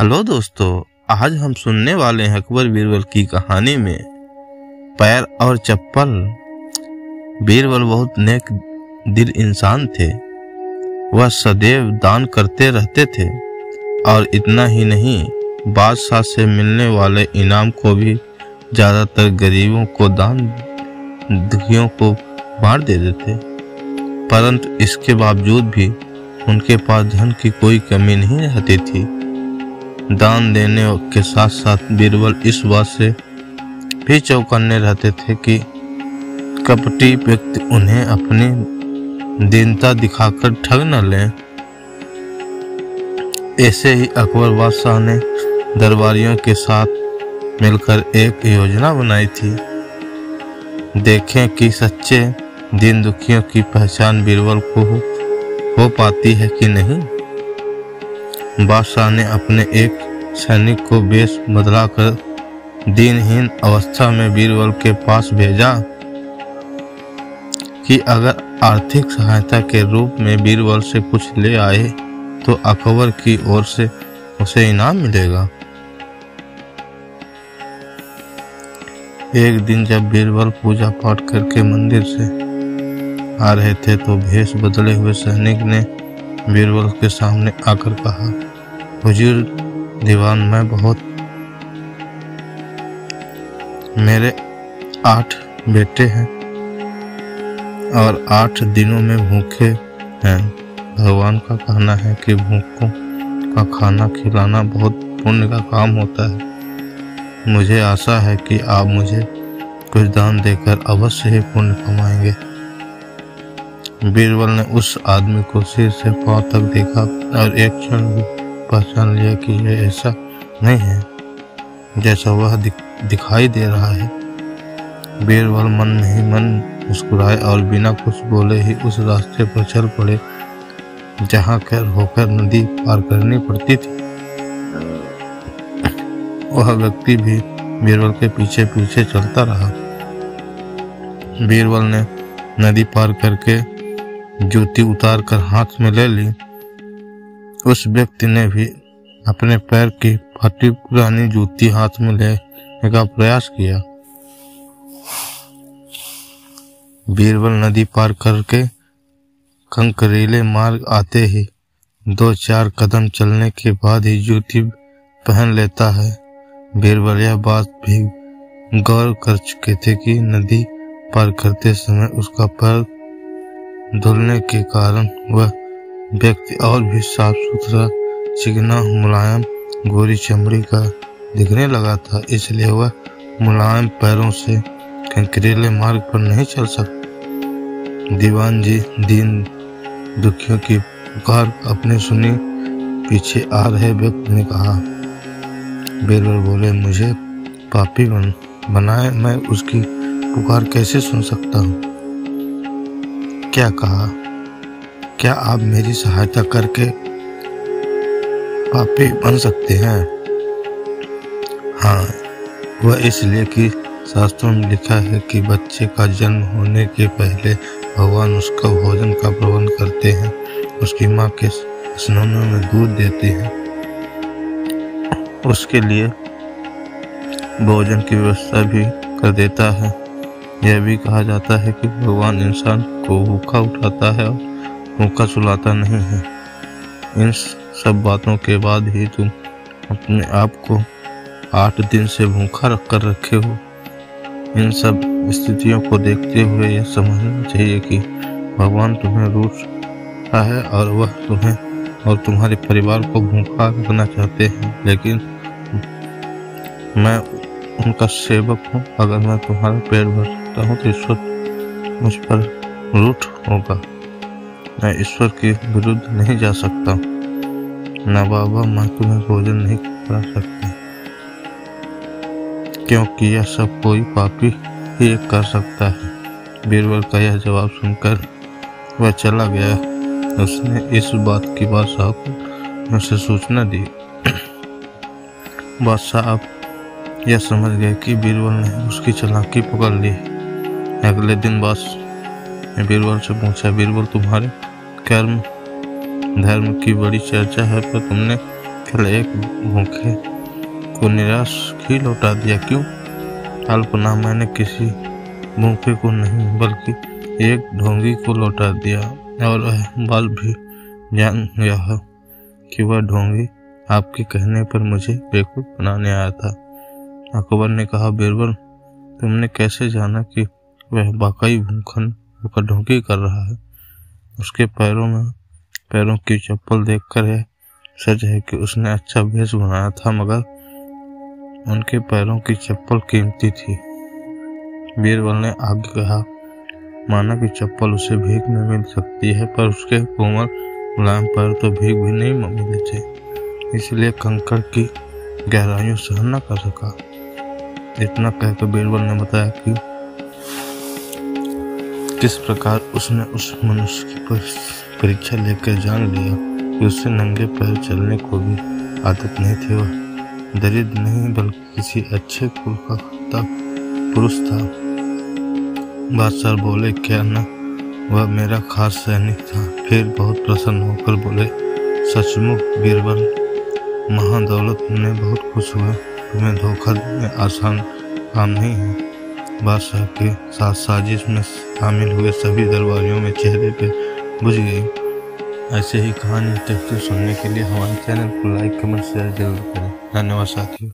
Hello दोस्तों, आज हम सुनने वाले हैं अकबर बीरबल की कहानी में पैर और चप्पल। बीरबल बहुत नेक दिल इंसान थे। वह सदैव दान करते रहते थे और इतना ही नहीं, बादशाह से मिलने वाले इनाम को भी ज़्यादातर गरीबों को दान, दुखियों को बांट देते थे। परंतु इसके बावजूद भी उनके पास धन की कोई कमी नहीं रहती थी। दान देने के साथ साथ बीरबल इस बात से भी चौकन्ने रहते थे कि कपटी व्यक्ति उन्हें अपनी दीनता दिखाकर ठग न लें। ऐसे ही अकबर बादशाह ने दरबारियों के साथ मिलकर एक योजना बनाई थी। देखें कि सच्चे दीन दुखियों की पहचान बीरबल को हो पाती है कि नहीं। बादशाह ने अपने एक सैनिक को वेश बदलाकर दीनहीन अवस्था में बीरबल के पास भेजा कि अगर आर्थिक सहायता के रूप में बीरबल से कुछ ले आए तो अकबर की ओर से उसे इनाम मिलेगा। एक दिन जब बीरबल पूजा पाठ करके मंदिर से आ रहे थे तो भेष बदले हुए सैनिक ने बीरबल के सामने आकर कहा, हुजूर दीवान, मेरे 8 बेटे हैं और 8 दिनों में भूखे हैं। भगवान का कहना है कि भूखों का खाना खिलाना बहुत पुण्य का काम होता है। मुझे आशा है कि आप मुझे कुछ दान देकर अवश्य ही पुण्य कमाएंगे। बीरबल ने उस आदमी को सिर से पांव तक देखा और एक क्षण भी पहचान लिया कि यह ऐसा नहीं है जैसा वह दिखाई दे रहा है। बीरबल मन ही मन मुस्कुराए और बिना कुछ बोले ही उस रास्ते पर चल पड़े जहां कर होकर नदी पार करनी पड़ती थी। वह व्यक्ति भी बीरबल के पीछे पीछे चलता रहा। बीरबल ने नदी पार करके जूती उतार कर हाथ में ले ली। उस व्यक्ति ने भी अपने पैर की फटी पुरानी जूती हाथ में लेने का प्रयास किया। बीरबल नदी पार करके कंकरीले मार्ग आते ही 2-4 कदम चलने के बाद ही जूती पहन लेता है। बीरबल यह बात भी गौर कर चुके थे कि नदी पार करते समय उसका पैर धुलने के कारण वह व्यक्ति और भी साफ सुथरा, चिकना, मुलायम, गोरी चमड़ी का दिखने लगा था। इसलिए वह मुलायम पैरों से कंकरीले मार्ग पर नहीं चल सकता। दीवान जी, दीन दुखियों की पुकार अपने सुनी पीछे आ रहे व्यक्ति ने कहा। बीरबल बोले, मुझे पापी बनाए मैं उसकी पुकार कैसे सुन सकता हूँ। क्या कहा? क्या आप मेरी सहायता करके पापी बन सकते हैं? हाँ, वह इसलिए कि शास्त्रों में लिखा है कि बच्चे का जन्म होने के पहले भगवान उसका भोजन का प्रबंध करते हैं, उसकी माँ के स्तनों में दूध देते हैं, उसके लिए भोजन की व्यवस्था भी कर देता है। यह भी कहा जाता है कि भगवान इंसान को भूखा उठाता है और भूखा सुलाता नहीं है। इन सब बातों के बाद ही तुम अपने आप को 8 दिन से भूखा रखकर रखे हो। इन सब स्थितियों को देखते हुए यह समझना चाहिए कि भगवान तुम्हें रूठ रहा है और वह तुम्हें और तुम्हारे परिवार को भूखा रखना चाहते हैं। लेकिन मैं उनका सेवक हूँ। अगर मैं तुम्हारा पेट भर सकता हूँ तो ईश्वर मुझ पर रूठ होगा। मैं ईश्वर के विरुद्ध नहीं जा सकता। न बाबा, मैं तुम्हें भोजन नहीं करा सकता, क्योंकि यह सब कोई पापी ही कर सकता है। बीरबल का यह जवाब सुनकर वह चला गया। उसने इस बात की बादशाह को उसे सूचना दी। बादशाह अब यह समझ गए कि बीरबल ने उसकी चालाकी पकड़ ली। अगले दिन बादशाह बीरबल से पूछा, बीरबल, तुम्हारे कर्म धर्म की बड़ी चर्चा है, पर तुमने कल एक भूखे को निराश ही लौटा दिया। क्यों? अल्पना, मैंने किसी भूखे को नहीं बल्कि एक ढोंगी को लौटा दिया, और बाल भी जान गया है कि वह ढोंगी आपके कहने पर मुझे बेवकूफ बनाने आया था। अकबर ने कहा, बीरबल, तुमने कैसे जाना कि वह वाकई भूखन होकर ढोंगी कर रहा है? उसके पैरों की चप्पल देखकर यह सच है कि उसने अच्छा भेष बनाया था, मगर उनके पैरों की चप्पल कीमती थी। बीरबल ने आगे कहा, माना कि चप्पल उसे भीख में मिल सकती है, पर उसके कोमल मुलायम पैर तो भीख भी नहीं मिले थे, इसलिए कंकड़ की गहराइयों सहन न कर सका। इतना कहकर बीरबल ने बताया कि किस प्रकार उसने उस मनुष्य की परीक्षा लेकर जान लिया कि उससे नंगे पैर चलने को भी आदत नहीं थी। वह दरिद्र नहीं बल्कि किसी अच्छे कुल का पुरुष था। बादशाह बोले, क्या न वह मेरा खास सैनिक था? फिर बहुत प्रसन्न होकर बोले, सचमुच बीरबल, महादौलत ने बहुत खुश हुए। तुम्हें धोखा देना आसान काम नहीं है। बादशाह के साथ साजिश में शामिल हुए सभी दरबारियों में चेहरे पे बुझ गई। ऐसे ही कहानी टेक्स्ट सुनने के लिए हमारे चैनल को लाइक, कमेंट, शेयर जरूर करें। धन्यवाद साथियों।